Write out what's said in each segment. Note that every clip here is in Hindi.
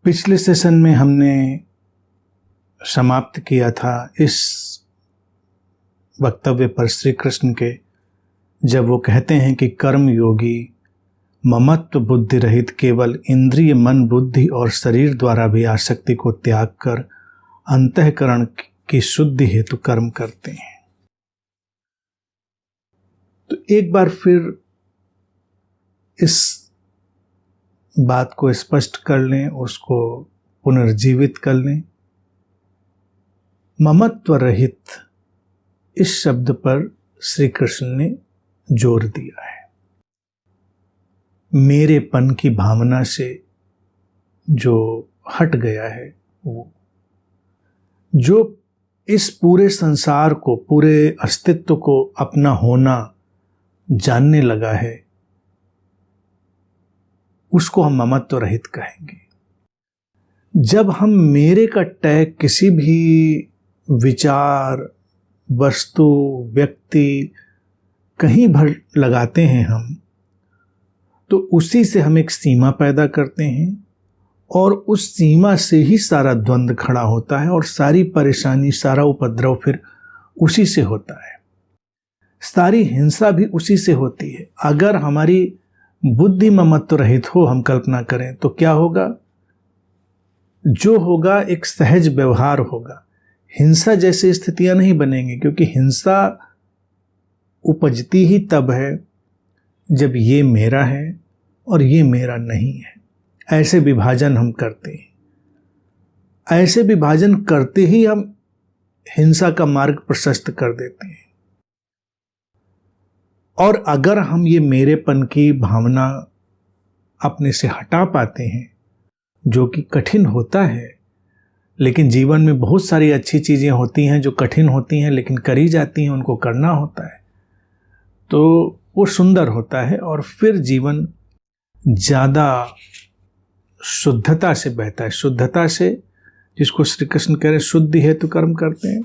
पिछले सेशन में हमने समाप्त किया था इस वक्तव्य पर श्री कृष्ण के, जब वो कहते हैं कि कर्म योगी ममत्व बुद्धि रहित केवल इंद्रिय मन बुद्धि और शरीर द्वारा भी आसक्ति को त्याग कर अंतःकरण की शुद्धि हेतु कर्म करते हैं। तो एक बार फिर इस बात को स्पष्ट कर लें, उसको पुनर्जीवित कर लें। ममत्व रहित इस शब्द पर श्री कृष्ण ने जोर दिया है। मेरेपन की भावना से जो हट गया है, वो जो इस पूरे संसार को, पूरे अस्तित्व को अपना होना जानने लगा है, उसको हम ममत्व रहित कहेंगे। जब हम मेरे का टैग किसी भी विचार, वस्तु, व्यक्ति कहीं भर लगाते हैं हम, तो उसी से हम एक सीमा पैदा करते हैं और उस सीमा से ही सारा द्वंद्व खड़ा होता है और सारी परेशानी, सारा उपद्रव फिर उसी से होता है। सारी हिंसा भी उसी से होती है। अगर हमारी बुद्धि ममत्व रहित हो, हम कल्पना करें, तो क्या होगा? जो होगा एक सहज व्यवहार होगा। हिंसा जैसी स्थितियां नहीं बनेंगी, क्योंकि हिंसा उपजती ही तब है जब ये मेरा है और ये मेरा नहीं है। ऐसे विभाजन हम करते हैं। ऐसे विभाजन करते ही हम हिंसा का मार्ग प्रशस्त कर देते हैं। और अगर हम ये मेरेपन की भावना अपने से हटा पाते हैं, जो कि कठिन होता है, लेकिन जीवन में बहुत सारी अच्छी चीज़ें होती हैं जो कठिन होती हैं लेकिन करी जाती हैं, उनको करना होता है, तो वो सुंदर होता है और फिर जीवन ज़्यादा शुद्धता से बहता है। शुद्धता से, जिसको श्री कृष्ण कह रहे शुद्धि हेतु कर्म करते हैं,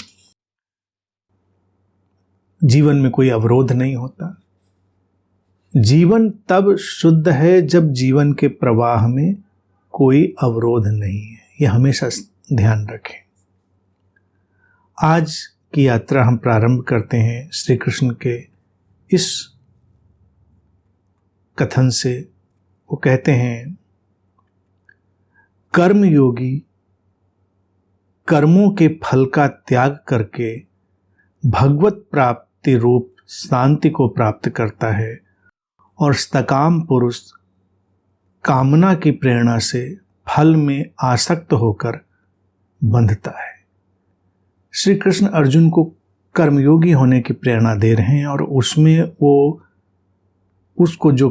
जीवन में कोई अवरोध नहीं होता। जीवन तब शुद्ध है जब जीवन के प्रवाह में कोई अवरोध नहीं है। यह हमेशा ध्यान रखें। आज की यात्रा हम प्रारंभ करते हैं श्री कृष्ण के इस कथन से। वो कहते हैं, कर्म योगी कर्मों के फल का त्याग करके भगवत प्राप्ति रूप शांति को प्राप्त करता है और सकाम पुरुष कामना की प्रेरणा से फल में आसक्त होकर बंधता है। श्री कृष्ण अर्जुन को कर्मयोगी होने की प्रेरणा दे रहे हैं और उसमें वो उसको जो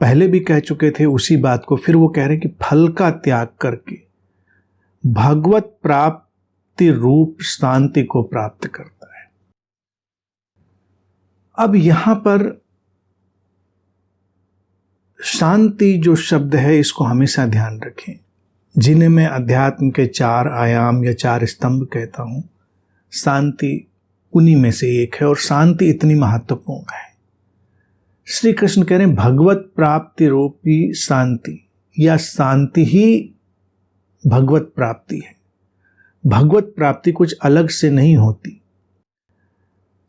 पहले भी कह चुके थे उसी बात को फिर वो कह रहे हैं कि फल का त्याग करके भगवत प्राप्ति रूप शांति को प्राप्त करता है। अब यहां पर शांति जो शब्द है, इसको हमेशा ध्यान रखें। जिन्हें मैं अध्यात्म के 4 आयाम या 4 स्तंभ कहता हूं, शांति उन्हीं में से एक है और शांति इतनी महत्वपूर्ण है। श्री कृष्ण कह रहे हैं भगवत प्राप्ति रूपी शांति, या शांति ही भगवत प्राप्ति है। भगवत प्राप्ति कुछ अलग से नहीं होती।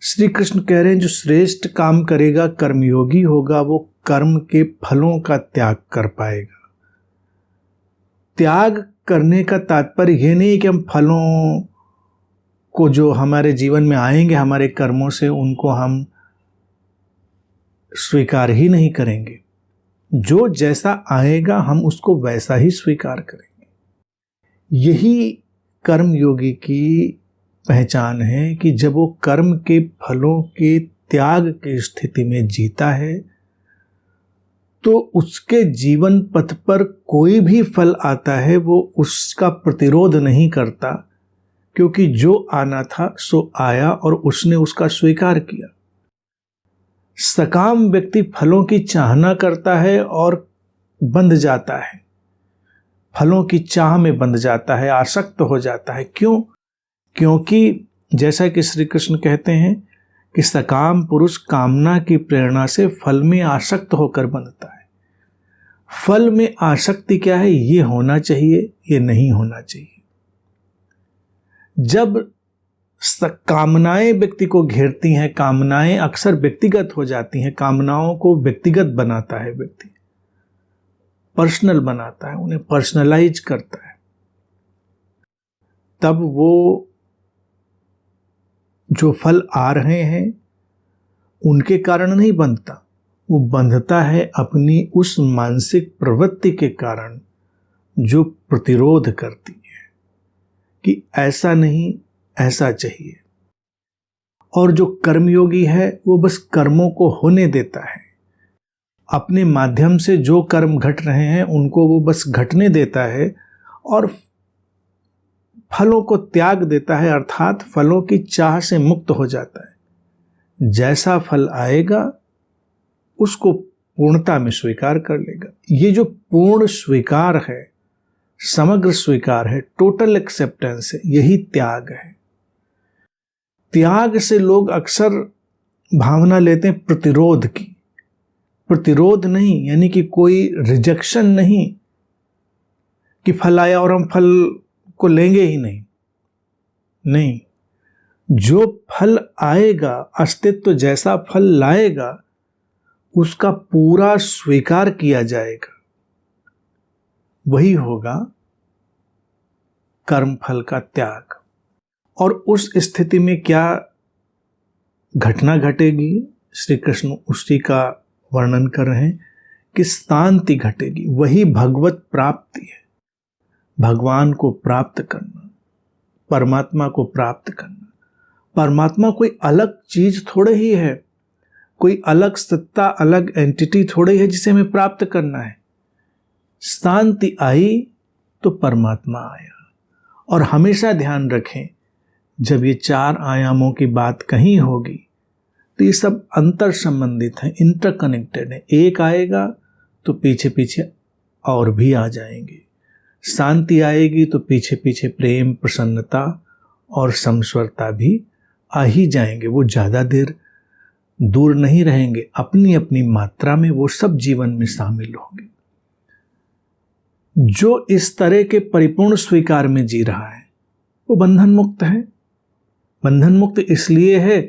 श्री कृष्ण कह रहे हैं जो श्रेष्ठ काम करेगा, कर्मयोगी होगा, वो कर्म के फलों का त्याग कर पाएगा। त्याग करने का तात्पर्य यह नहीं कि हम फलों को जो हमारे जीवन में आएंगे हमारे कर्मों से, उनको हम स्वीकार ही नहीं करेंगे। जो जैसा आएगा हम उसको वैसा ही स्वीकार करेंगे। यही कर्मयोगी की पहचान है कि जब वो कर्म के फलों के त्याग की स्थिति में जीता है, तो उसके जीवन पथ पर कोई भी फल आता है वो उसका प्रतिरोध नहीं करता, क्योंकि जो आना था सो आया और उसने उसका स्वीकार किया। सकाम व्यक्ति फलों की चाहना करता है और बंध जाता है, फलों की चाह में बंध जाता है, आसक्त हो जाता है। क्यों? क्योंकि जैसा कि श्री कृष्ण कहते हैं कि सकाम पुरुष कामना की प्रेरणा से फल में आसक्त होकर बंधता है। फल में आसक्ति क्या है, ये होना चाहिए, ये नहीं होना चाहिए। जब कामनाएं व्यक्ति को घेरती हैं, कामनाएं अक्सर व्यक्तिगत हो जाती हैं, कामनाओं को व्यक्तिगत बनाता है व्यक्ति, पर्सनल बनाता है, उन्हें पर्सनलाइज करता है, तब वो जो फल आ रहे हैं उनके कारण नहीं बनता, वो बंधता है अपनी उस मानसिक प्रवृत्ति के कारण जो प्रतिरोध करती है कि ऐसा नहीं, ऐसा चाहिए। और जो कर्मयोगी है वो बस कर्मों को होने देता है, अपने माध्यम से जो कर्म घट रहे हैं उनको वो बस घटने देता है और फलों को त्याग देता है, अर्थात फलों की चाह से मुक्त हो जाता है। जैसा फल आएगा उसको पूर्णता में स्वीकार कर लेगा। ये जो पूर्ण स्वीकार है, समग्र स्वीकार है, टोटल एक्सेप्टेंस है, यही त्याग है। त्याग से लोग अक्सर भावना लेते हैं प्रतिरोध की। प्रतिरोध नहीं, यानी कि कोई रिजेक्शन नहीं कि फल आया और हम फल को लेंगे ही नहीं। नहीं, जो फल आएगा, अस्तित्व जैसा फल लाएगा, उसका पूरा स्वीकार किया जाएगा, वही होगा कर्म फल का त्याग। और उस स्थिति में क्या घटना घटेगी, श्री कृष्ण उसी का वर्णन कर रहे हैं कि शांति घटेगी। वही भगवत प्राप्ति है, भगवान को प्राप्त करना, परमात्मा को प्राप्त करना। परमात्मा कोई अलग चीज थोड़े ही है, कोई अलग सत्ता, अलग एंटिटी थोड़े ही है जिसे हमें प्राप्त करना है। शांति आई तो परमात्मा आया। और हमेशा ध्यान रखें, जब ये चार आयामों की बात कहीं होगी तो ये सब अंतर संबंधित हैं, इंटरकनेक्टेड है। एक आएगा तो पीछे पीछे और भी आ जाएंगे। शांति आएगी तो पीछे पीछे प्रेम, प्रसन्नता और समस्वरता भी आ ही जाएंगे। वो ज़्यादा देर दूर नहीं रहेंगे, अपनी अपनी मात्रा में वो सब जीवन में शामिल होंगे। जो इस तरह के परिपूर्ण स्वीकार में जी रहा है वो बंधन मुक्त है। बंधन मुक्त इसलिए है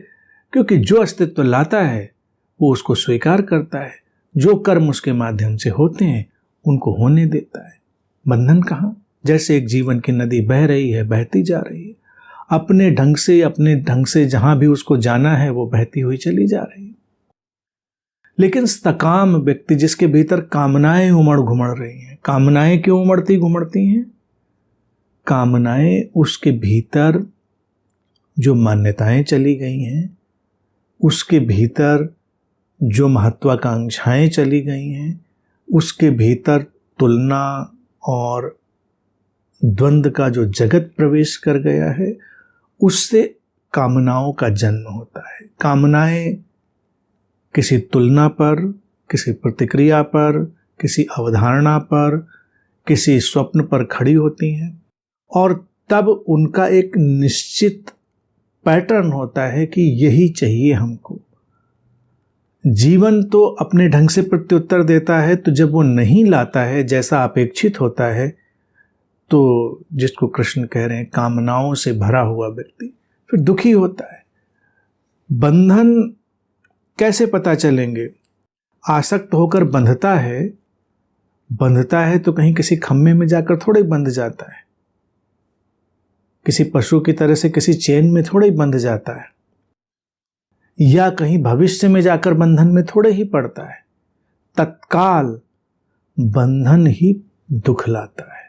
क्योंकि जो अस्तित्व लाता है वो उसको स्वीकार करता है, जो कर्म उसके माध्यम से होते हैं उनको होने देता है। बंधन कहाँ? जैसे एक जीवन की नदी बह रही है, बहती जा रही है, अपने ढंग से जहां भी उसको जाना है वो बहती हुई चली जा रही है। लेकिन सकाम व्यक्ति, जिसके भीतर कामनाएं उमड़ घुमड़ रही हैं, कामनाएं क्यों उमड़ती घुमड़ती हैं? कामनाएं उसके भीतर जो मान्यताएं चली गई हैं, उसके भीतर जो महत्वाकांक्षाएं चली गई हैं, उसके भीतर तुलना और द्वंद्व का जो जगत प्रवेश कर गया है, उससे कामनाओं का जन्म होता है। कामनाएं किसी तुलना पर, किसी प्रतिक्रिया पर, किसी अवधारणा पर, किसी स्वप्न पर खड़ी होती हैं और तब उनका एक निश्चित पैटर्न होता है कि यही चाहिए हमको। जीवन तो अपने ढंग से प्रत्युत्तर देता है, तो जब वो नहीं लाता है जैसा अपेक्षित होता है, तो जिसको कृष्ण कह रहे हैं कामनाओं से भरा हुआ व्यक्ति फिर दुखी होता है। बंधन कैसे पता चलेंगे? आसक्त होकर बंधता है तो कहीं किसी खम्भे में जाकर थोड़े बंध जाता है, किसी पशु की तरह से किसी चेन में थोड़े ही बंध जाता है, या कहीं भविष्य में जाकर बंधन में थोड़े ही पड़ता है। तत्काल बंधन ही दुख लाता है।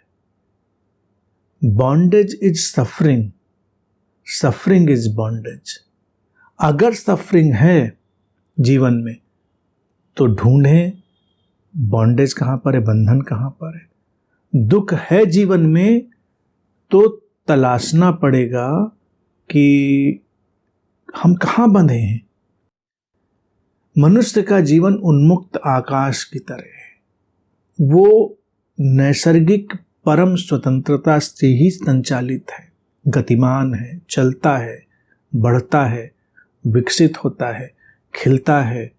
Bondage is suffering, suffering is bondage. अगर सफरिंग है जीवन में तो ढूंढें बॉन्डेज कहां पर है, बंधन कहां पर है। दुख है जीवन में तो तलाशना पड़ेगा कि हम कहां बंधे हैं। मनुष्य का जीवन उन्मुक्त आकाश की तरह है। वो नैसर्गिक परम स्वतंत्रता से ही संचालित है, गतिमान है, चलता है, बढ़ता है, विकसित होता है, खिलता है,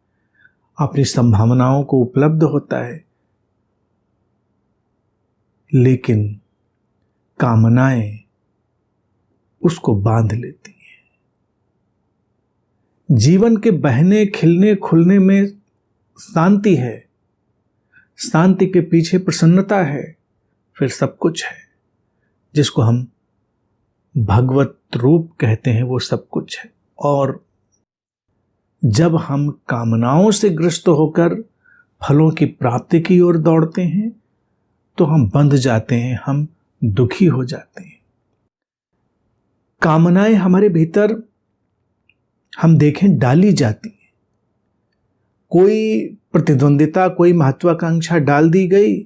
अपनी संभावनाओं को उपलब्ध होता है। लेकिन कामनाएं उसको बांध लेती हैं। जीवन के बहने खिलने खुलने में शांति है, शांति के पीछे प्रसन्नता है, फिर सब कुछ है। जिसको हम भगवत रूप कहते हैं वो सब कुछ है। और जब हम कामनाओं से ग्रस्त होकर फलों की प्राप्ति की ओर दौड़ते हैं तो हम बंध जाते हैं, हम दुखी हो जाते हैं। कामनाएं हमारे भीतर हम देखें डाली जाती हैं। कोई प्रतिद्वंदिता, कोई महत्वाकांक्षा डाल दी गई,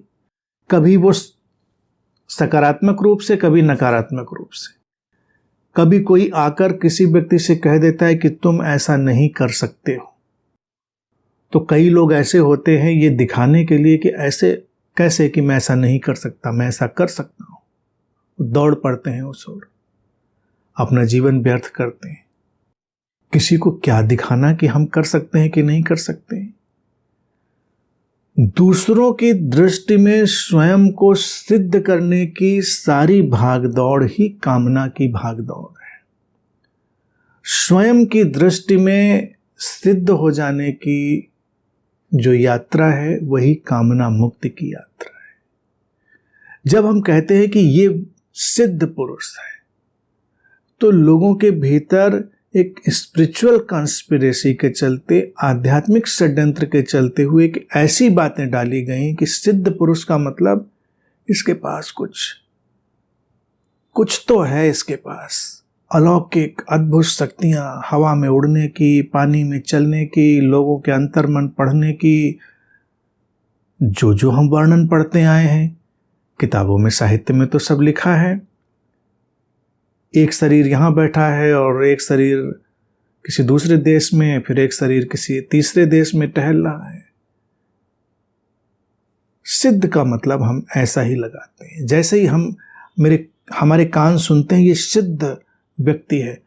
कभी वो सकारात्मक रूप से, कभी नकारात्मक रूप से। कभी कोई आकर किसी व्यक्ति से कह देता है कि तुम ऐसा नहीं कर सकते हो, तो कई लोग ऐसे होते हैं ये दिखाने के लिए कि ऐसे कैसे कि मैं ऐसा नहीं कर सकता, मैं ऐसा कर सकता हूं। दौड़ पड़ते हैं उस ओर, अपना जीवन व्यर्थ करते हैं। किसी को क्या दिखाना कि हम कर सकते हैं कि नहीं कर सकते हैं। दूसरों की दृष्टि में स्वयं को सिद्ध करने की सारी भागदौड़ ही कामना की भागदौड़ है। स्वयं की दृष्टि में सिद्ध हो जाने की जो यात्रा है वही कामना मुक्ति की यात्रा है। जब हम कहते हैं कि ये सिद्ध पुरुष है तो लोगों के भीतर एक स्पिरिचुअल कॉन्स्पिरेसी के चलते, आध्यात्मिक षड्यंत्र के चलते हुए कि ऐसी बातें डाली गई कि सिद्ध पुरुष का मतलब इसके पास कुछ तो है, इसके पास अलौकिक अद्भुत शक्तियां, हवा में उड़ने की, पानी में चलने की, लोगों के अंतर्मन पढ़ने की, जो हम वर्णन पढ़ते आए हैं किताबों में, साहित्य में तो सब लिखा है। एक शरीर यहां बैठा है और एक शरीर किसी दूसरे देश में, फिर एक शरीर किसी तीसरे देश में टहल रहा है। सिद्ध का मतलब हम ऐसा ही लगाते हैं। जैसे ही हमारे कान सुनते हैं ये सिद्ध व्यक्ति है,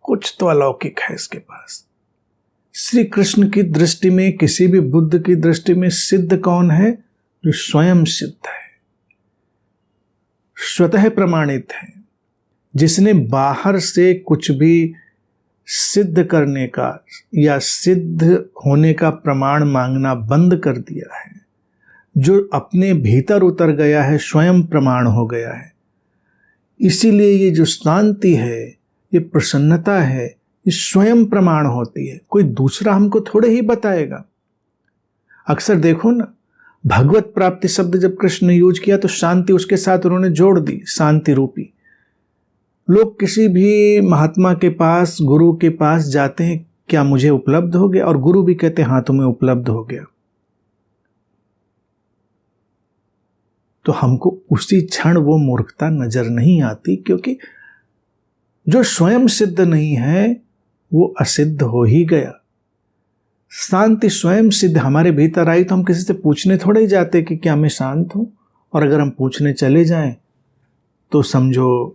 कुछ तो अलौकिक है इसके पास। श्री कृष्ण की दृष्टि में, किसी भी बुद्ध की दृष्टि में सिद्ध कौन है? जो स्वयं सिद्ध है, स्वतः प्रमाणित है, जिसने बाहर से कुछ भी सिद्ध करने का या सिद्ध होने का प्रमाण मांगना बंद कर दिया है, जो अपने भीतर उतर गया है, स्वयं प्रमाण हो गया है। इसीलिए ये जो शांति है, ये प्रसन्नता है, ये स्वयं प्रमाण होती है। कोई दूसरा हमको थोड़े ही बताएगा। अक्सर देखो ना, भगवत प्राप्ति शब्द जब कृष्ण ने यूज किया तो शांति उसके साथ उन्होंने जोड़ दी, शांति रूपी। लोग किसी भी महात्मा के पास, गुरु के पास जाते हैं, क्या मुझे उपलब्ध हो गया? और गुरु भी कहते हैं हाँ तुम्हें उपलब्ध हो गया। तो हमको उसी क्षण वो मूर्खता नजर नहीं आती, क्योंकि जो स्वयं सिद्ध नहीं है वो असिद्ध हो ही गया। शांति स्वयं सिद्ध हमारे भीतर आई तो हम किसी से पूछने थोड़े ही जाते कि क्या मैं शांत हूं। और अगर हम पूछने चले जाएं तो समझो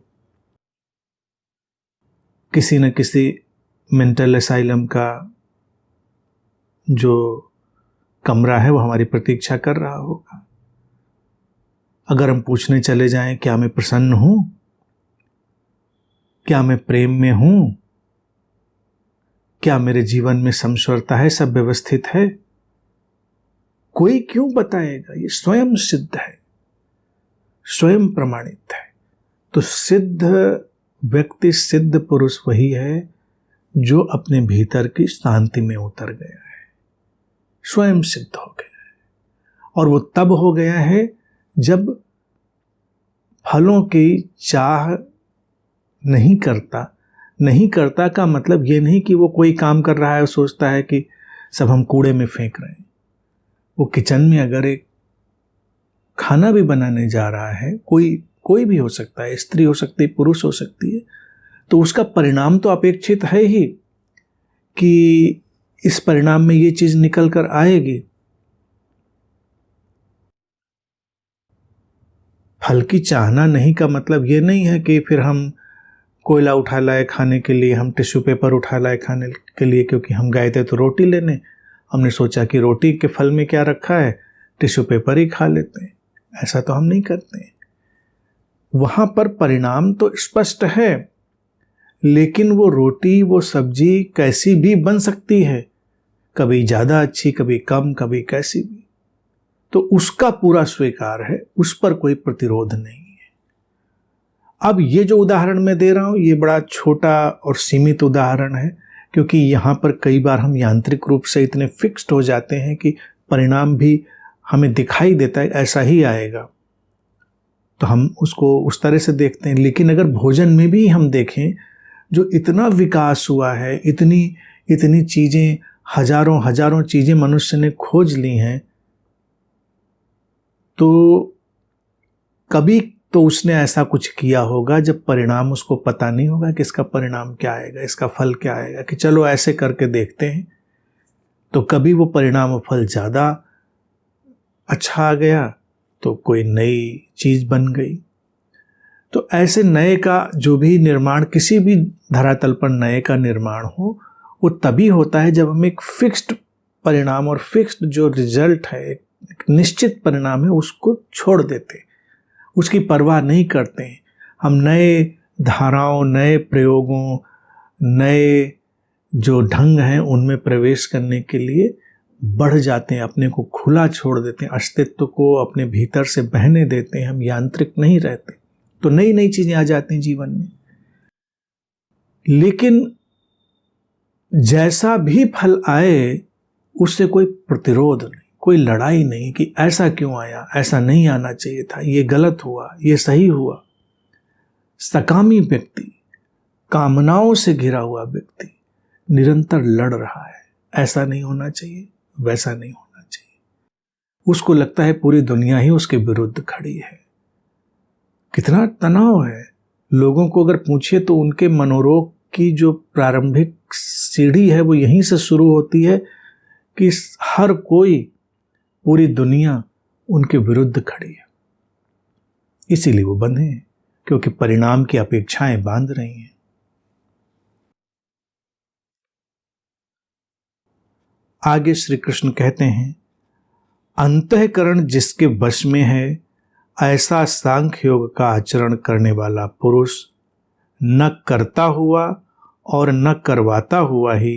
किसी न किसी मेंटल असाइलम का जो कमरा है वो हमारी प्रतीक्षा कर रहा होगा। अगर हम पूछने चले जाएं क्या मैं प्रसन्न हूं, क्या मैं प्रेम में हूं, क्या मेरे जीवन में समश्वरता है, सब व्यवस्थित है, कोई क्यों बताएगा? ये स्वयं सिद्ध है, स्वयं प्रमाणित है। तो सिद्ध व्यक्ति, सिद्ध पुरुष वही है जो अपने भीतर की शांति में उतर गया है, स्वयं सिद्ध हो गया है। और वो तब हो गया है जब फलों की चाह नहीं करता का मतलब ये नहीं कि वो कोई काम कर रहा है और सोचता है कि सब हम कूड़े में फेंक रहे हैं। वो किचन में अगर एक खाना भी बनाने जा रहा है, कोई भी हो सकता है, स्त्री हो सकती है, पुरुष हो सकती है, तो उसका परिणाम तो अपेक्षित है ही कि इस परिणाम में ये चीज निकल कर आएगी। फल की चाहना नहीं का मतलब ये नहीं है कि फिर हम कोयला उठा लाए खाने के लिए, हम टिश्यू पेपर उठा लाए खाने के लिए, क्योंकि हम गए थे तो रोटी लेने, हमने सोचा कि रोटी के फल में क्या रखा है, टिश्यू पेपर ही खा लेते हैं। ऐसा तो हम नहीं करते। वहां पर परिणाम तो स्पष्ट है, लेकिन वो रोटी, वो सब्जी कैसी भी बन सकती है, कभी ज्यादा अच्छी, कभी कम, कभी कैसी भी, तो उसका पूरा स्वीकार है, उस पर कोई प्रतिरोध नहीं है। अब ये जो उदाहरण मैं दे रहा हूं, ये बड़ा छोटा और सीमित उदाहरण है, क्योंकि यहां पर कई बार हम यांत्रिक रूप से इतने फिक्स्ड हो जाते हैं कि परिणाम भी हमें दिखाई देता है ऐसा ही आएगा, तो हम उसको उस तरह से देखते हैं। लेकिन अगर भोजन में भी हम देखें, जो इतना विकास हुआ है, इतनी इतनी चीजें, हजारों हजारों चीजें मनुष्य ने खोज ली हैं, तो कभी तो उसने ऐसा कुछ किया होगा जब परिणाम उसको पता नहीं होगा कि इसका परिणाम क्या आएगा, इसका फल क्या आएगा, कि चलो ऐसे करके देखते हैं, तो कभी वो परिणाम और फल ज़्यादा अच्छा आ गया तो कोई नई चीज़ बन गई। तो ऐसे नए का जो भी निर्माण, किसी भी धरातल पर नए का निर्माण हो, वो तभी होता है जब हम एक फिक्स्ड परिणाम और फिक्स्ड जो रिजल्ट है, एक निश्चित परिणाम है, उसको छोड़ देते हैं, उसकी परवाह नहीं करते हैं। हम नए धाराओं, नए प्रयोगों, नए जो ढंग हैं उनमें प्रवेश करने के लिए बढ़ जाते हैं, अपने को खुला छोड़ देते हैं, अस्तित्व को अपने भीतर से बहने देते हैं, हम यांत्रिक नहीं रहते, तो नई नई चीजें आ जाती हैं जीवन में। लेकिन जैसा भी फल आए, उससे कोई प्रतिरोध नहीं, कोई लड़ाई नहीं कि ऐसा क्यों आया, ऐसा नहीं आना चाहिए था, ये गलत हुआ, ये सही हुआ। सकामी व्यक्ति, कामनाओं से घिरा हुआ व्यक्ति निरंतर लड़ रहा है, ऐसा नहीं होना चाहिए, वैसा नहीं होना चाहिए। उसको लगता है पूरी दुनिया ही उसके विरुद्ध खड़ी है। कितना तनाव है। लोगों को अगर पूछिए तो उनके मनोरोग की जो प्रारंभिक सीढ़ी है वो यहीं से शुरू होती है कि हर कोई, पूरी दुनिया उनके विरुद्ध खड़ी है। इसीलिए वो बंधे हैं, क्योंकि परिणाम की अपेक्षाएं बांध रही हैं। आगे श्री कृष्ण कहते हैं, अंतःकरण जिसके वश में है, ऐसा सांख्य योग का आचरण करने वाला पुरुष न करता हुआ और न करवाता हुआ ही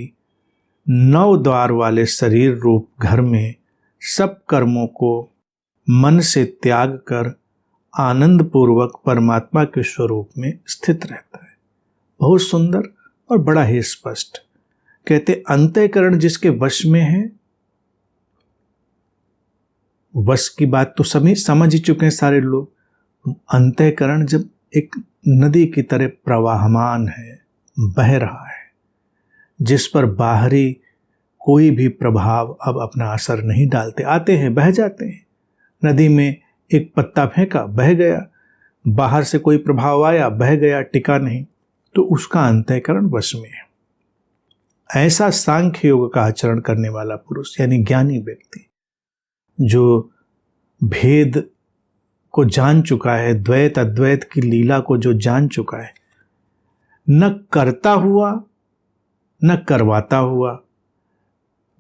9 द्वार वाले शरीर रूप घर में सब कर्मों को मन से त्याग कर आनंद पूर्वक परमात्मा के स्वरूप में स्थित रहता है। बहुत सुंदर और बड़ा ही स्पष्ट कहते, अंतःकरण जिसके वश में है, वश की बात तो सभी समझ ही चुके हैं सारे लोग। अंतःकरण जब एक नदी की तरह प्रवाहमान है, बह रहा है, जिस पर बाहरी कोई भी प्रभाव अब अपना असर नहीं डालते, आते हैं बह जाते हैं। नदी में एक पत्ता फेंका, बह गया, बाहर से कोई प्रभाव आया, बह गया, टिका नहीं, तो उसका अंतःकरण वश में है। ऐसा सांख्य योग का आचरण करने वाला पुरुष यानी ज्ञानी व्यक्ति, जो भेद को जान चुका है, द्वैत अद्वैत की लीला को जो जान चुका है, न करता हुआ न करवाता हुआ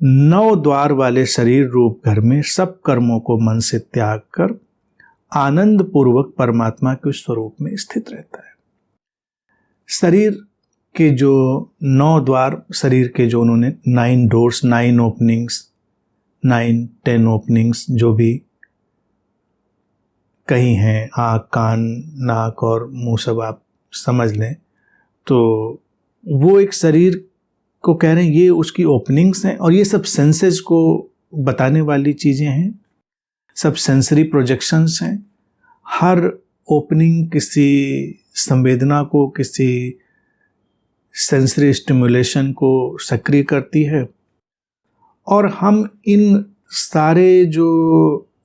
9 द्वार वाले शरीर रूप घर में सब कर्मों को मन से त्याग कर आनंद पूर्वक परमात्मा के स्वरूप में स्थित रहता है। शरीर के जो 9 द्वार, शरीर के जो उन्होंने 9 डोर्स, 9 ओपनिंग्स, 9-10 ओपनिंग्स जो भी कहीं हैं, आँख, कान, नाक और मुंह सब आप समझ लें, तो वो एक शरीर को कह रहे हैं, ये उसकी ओपनिंग्स हैं, और ये सब सेंसेस को बताने वाली चीज़ें हैं, सब सेंसरी प्रोजेक्शंस हैं। हर ओपनिंग किसी संवेदना को, किसी सेंसरी स्टिमुलेशन को सक्रिय करती है, और हम इन सारे जो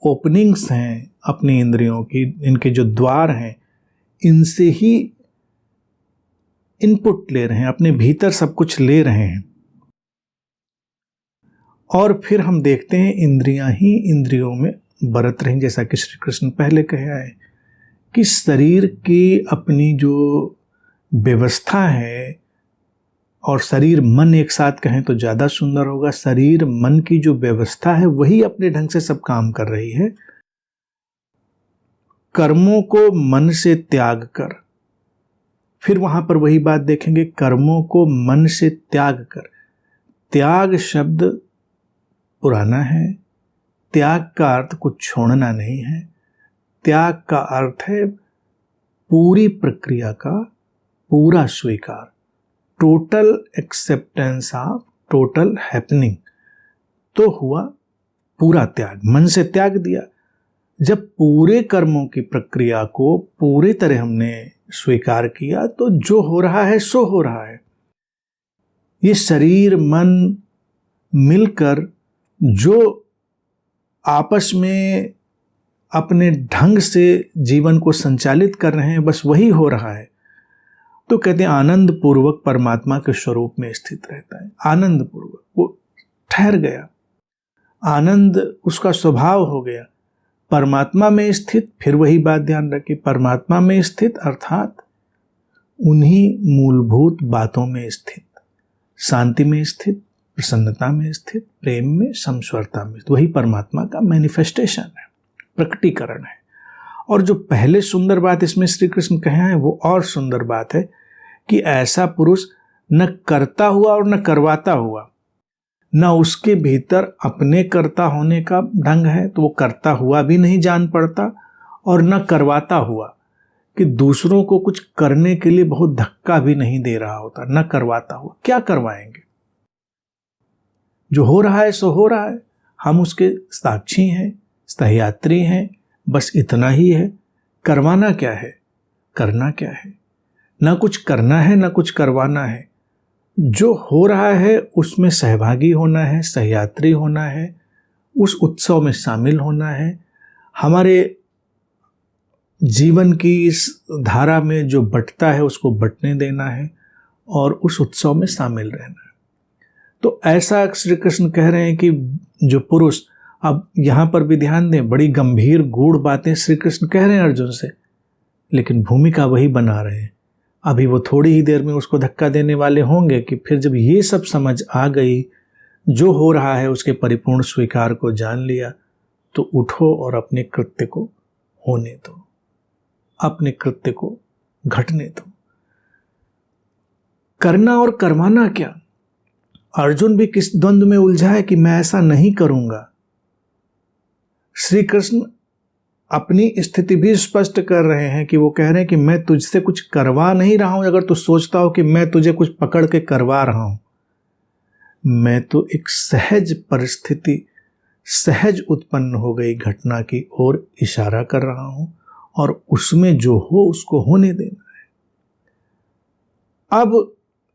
ओपनिंग्स हैं अपनी इंद्रियों की, इनके जो द्वार हैं, इनसे ही इनपुट ले रहे हैं, अपने भीतर सब कुछ ले रहे हैं। और फिर हम देखते हैं इंद्रियां ही इंद्रियों में बरत रही, जैसा कि श्री कृष्ण पहले कहा है कि शरीर की अपनी जो व्यवस्था है, और शरीर मन एक साथ कहें तो ज़्यादा सुंदर होगा, शरीर मन की जो व्यवस्था है वही अपने ढंग से सब काम कर रही है, कर्मों को मन से त्याग कर, फिर वहां पर वही बात देखेंगे, कर्मों को मन से त्याग कर। त्याग शब्द पुराना है। त्याग का अर्थ कुछ छोड़ना नहीं है। त्याग का अर्थ है पूरी प्रक्रिया का पूरा स्वीकार, total acceptance of total happening. तो हुआ पूरा त्याग, मन से त्याग दिया। जब पूरे कर्मों की प्रक्रिया को पूरी तरह हमने स्वीकार किया तो जो हो रहा है सो हो रहा है। ये शरीर मन मिलकर जो आपस में अपने ढंग से जीवन को संचालित कर रहे हैं, बस वही हो रहा है। तो कहते हैं आनंद पूर्वक परमात्मा के स्वरूप में स्थित रहता है। आनंद पूर्वक वो ठहर गया, आनंद उसका स्वभाव हो गया। परमात्मा में स्थित, फिर वही बात ध्यान रखिए, परमात्मा में स्थित अर्थात उन्हीं मूलभूत बातों में स्थित, शांति में स्थित, प्रसन्नता में स्थित, प्रेम में, समस्वरता में, वही परमात्मा का मैनिफेस्टेशन है, प्रकटीकरण है। और जो पहले सुंदर बात इसमें श्री कृष्ण कहे हैं वो और सुंदर बात है कि ऐसा पुरुष न करता हुआ और न करवाता हुआ, न उसके भीतर अपने कर्ता होने का ढंग है तो वो करता हुआ भी नहीं जान पड़ता, और न करवाता हुआ कि दूसरों को कुछ करने के लिए बहुत धक्का भी नहीं दे रहा होता, न करवाता हुआ। क्या करवाएंगे? जो हो रहा है सो हो रहा है, हम उसके साक्षी हैं, सहयात्री हैं, बस इतना ही है। करवाना क्या है, करना क्या है? ना कुछ करना है ना कुछ करवाना है। जो हो रहा है उसमें सहभागी होना है, सहयात्री होना है, उस उत्सव में शामिल होना है, हमारे जीवन की इस धारा में जो बटता है उसको बटने देना है और उस उत्सव में शामिल रहना है। तो ऐसा श्री कृष्ण कह रहे हैं कि जो पुरुष, अब यहाँ पर भी ध्यान दें, बड़ी गंभीर गूढ़ बातें श्री कृष्ण कह रहे हैं अर्जुन से, लेकिन भूमिका वही बना रहे हैं। अभी वो थोड़ी ही देर में उसको धक्का देने वाले होंगे कि फिर जब ये सब समझ आ गई, जो हो रहा है उसके परिपूर्ण स्वीकार को जान लिया, तो उठो और अपने कृत्य को होने दो, अपने कृत्य को घटने दो। करना और करवाना क्या? अर्जुन भी किस द्वंद्व में उलझा है कि मैं ऐसा नहीं करूंगा। श्री कृष्ण अपनी स्थिति भी स्पष्ट कर रहे हैं कि वो कह रहे हैं कि मैं तुझसे कुछ करवा नहीं रहा हूं। अगर तू सोचता हो कि मैं तुझे कुछ पकड़ के करवा रहा हूं, मैं तो एक सहज परिस्थिति, सहज उत्पन्न हो गई घटना की ओर इशारा कर रहा हूं, और उसमें जो हो उसको होने देना है। अब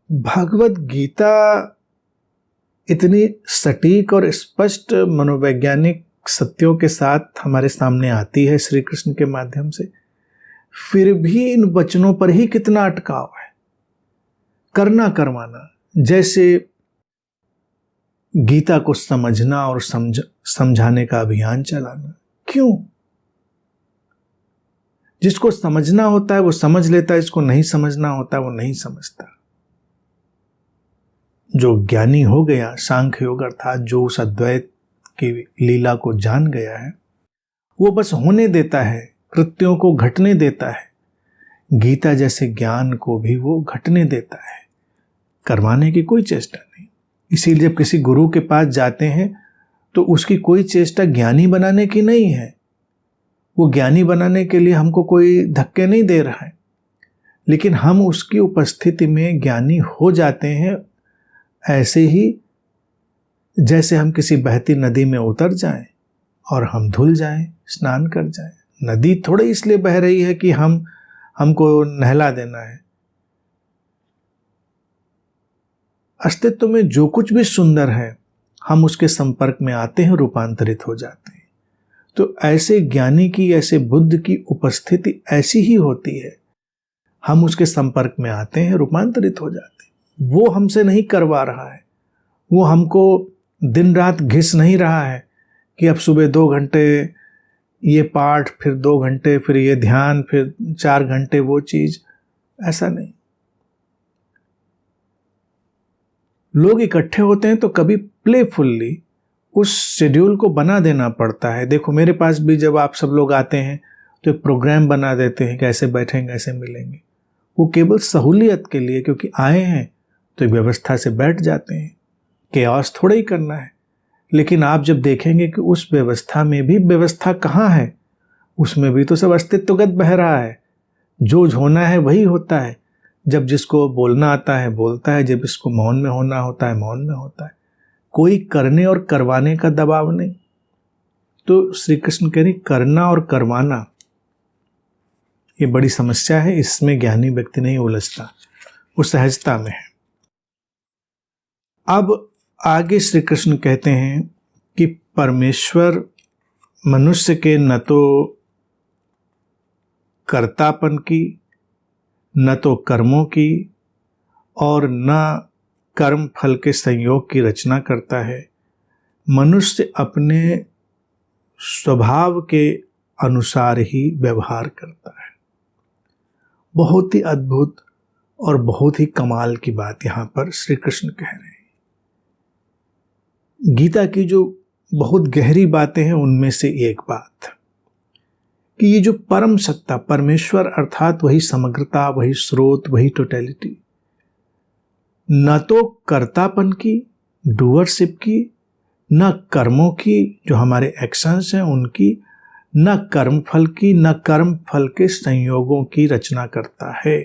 भगवत गीता इतनी सटीक और स्पष्ट मनोवैज्ञानिक सत्यों के साथ हमारे सामने आती है श्री कृष्ण के माध्यम से, फिर भी इन वचनों पर ही कितना अटकाव है। करना करवाना, जैसे गीता को समझना और समझाने का अभियान चलाना। क्यों? जिसको समझना होता है वो समझ लेता है, जिसको नहीं समझना होता है वो नहीं समझता। जो ज्ञानी हो गया, सांख्य योग अर्थात जो उस अद्वैत की लीला को जान गया है, वो बस होने देता है, कृत्यों को घटने देता है। गीता जैसे ज्ञान को भी वो घटने देता है, करवाने की कोई चेष्टा नहीं। इसीलिए जब किसी गुरु के पास जाते हैं तो उसकी कोई चेष्टा ज्ञानी बनाने की नहीं है। वो ज्ञानी बनाने के लिए हमको कोई धक्के नहीं दे रहा है, लेकिन हम उसकी उपस्थिति में ज्ञानी हो जाते हैं, ऐसे ही जैसे हम किसी बहती नदी में उतर जाएं और हम धुल जाएं, स्नान कर जाएं। नदी थोड़ी इसलिए बह रही है कि हमको नहला देना है। अस्तित्व में जो कुछ भी सुंदर है, हम उसके संपर्क में आते हैं, रूपांतरित हो जाते हैं। तो ऐसे ज्ञानी की, ऐसे बुद्ध की उपस्थिति ऐसी ही होती है। हम उसके संपर्क में आते हैं, रूपांतरित हो जाते हैं। वो हमसे नहीं करवा रहा है, वो हमको दिन रात घिस नहीं रहा है कि अब सुबह 2 घंटे ये पाठ, फिर 2 घंटे, फिर ये ध्यान, फिर 4 घंटे वो चीज। ऐसा नहीं। लोग इकट्ठे होते हैं तो कभी प्लेफुल्ली उस शेड्यूल को बना देना पड़ता है। देखो मेरे पास भी जब आप सब लोग आते हैं तो एक प्रोग्राम बना देते हैं कि ऐसे बैठेंगे ऐसे मिलेंगे। वो केवल सहूलियत के लिए, क्योंकि आए हैं तो व्यवस्था से बैठ जाते हैं, केओस थोड़ा ही करना है। लेकिन आप जब देखेंगे कि उस व्यवस्था में भी व्यवस्था कहाँ है, उसमें भी तो सब अस्तित्वगत बह रहा है। जो होना है वही होता है। जब जिसको बोलना आता है बोलता है, जब इसको मौन में होना होता है मौन में होता है। कोई करने और करवाने का दबाव नहीं। तो श्री कृष्ण कह रहे करना और करवाना ये बड़ी समस्या है, इसमें ज्ञानी व्यक्ति नहीं उलझता, वो सहजता में है। अब आगे श्री कृष्ण कहते हैं कि परमेश्वर मनुष्य के न तो कर्तापन की, न तो कर्मों की, और न कर्म फल के संयोग की रचना करता है। मनुष्य अपने स्वभाव के अनुसार ही व्यवहार करता है। बहुत ही अद्भुत और बहुत ही कमाल की बात यहाँ पर श्री कृष्ण कह रहे हैं। गीता की जो बहुत गहरी बातें हैं उनमें से एक बात कि ये जो परम सत्ता परमेश्वर अर्थात वही समग्रता, वही स्रोत, वही टोटलिटी, न तो कर्तापन की, डूअरशिप की, न कर्मों की जो हमारे एक्शंस हैं उनकी, न कर्म फल की, न कर्म फल के संयोगों की रचना करता है।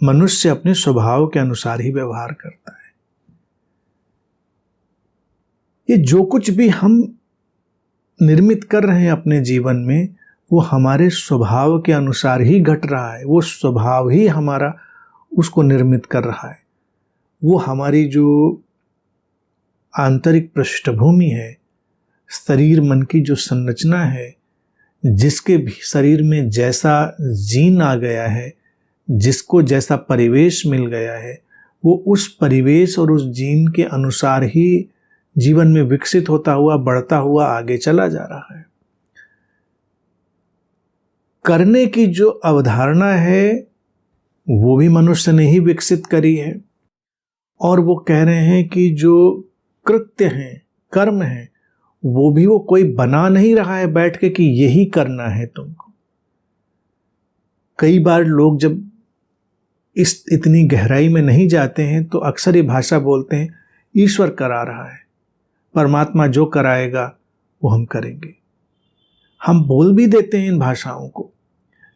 मनुष्य अपने स्वभाव के अनुसार ही व्यवहार करता है। ये जो कुछ भी हम निर्मित कर रहे हैं अपने जीवन में वो हमारे स्वभाव के अनुसार ही घट रहा है। वो स्वभाव ही हमारा उसको निर्मित कर रहा है। वो हमारी जो आंतरिक पृष्ठभूमि है, शरीर मन की जो संरचना है, जिसके भी शरीर में जैसा जीन आ गया है, जिसको जैसा परिवेश मिल गया है, वो उस परिवेश और उस जीन के अनुसार ही जीवन में विकसित होता हुआ, बढ़ता हुआ आगे चला जा रहा है। करने की जो अवधारणा है वो भी मनुष्य ने ही विकसित करी है। और वो कह रहे हैं कि जो कृत्य हैं, कर्म हैं, वो भी वो कोई बना नहीं रहा है बैठ के कि यही करना है तुमको। कई बार लोग जब इस इतनी गहराई में नहीं जाते हैं तो अक्सर ये भाषा बोलते हैं ईश्वर करा रहा है, परमात्मा जो कराएगा वो हम करेंगे। हम बोल भी देते हैं इन भाषाओं को,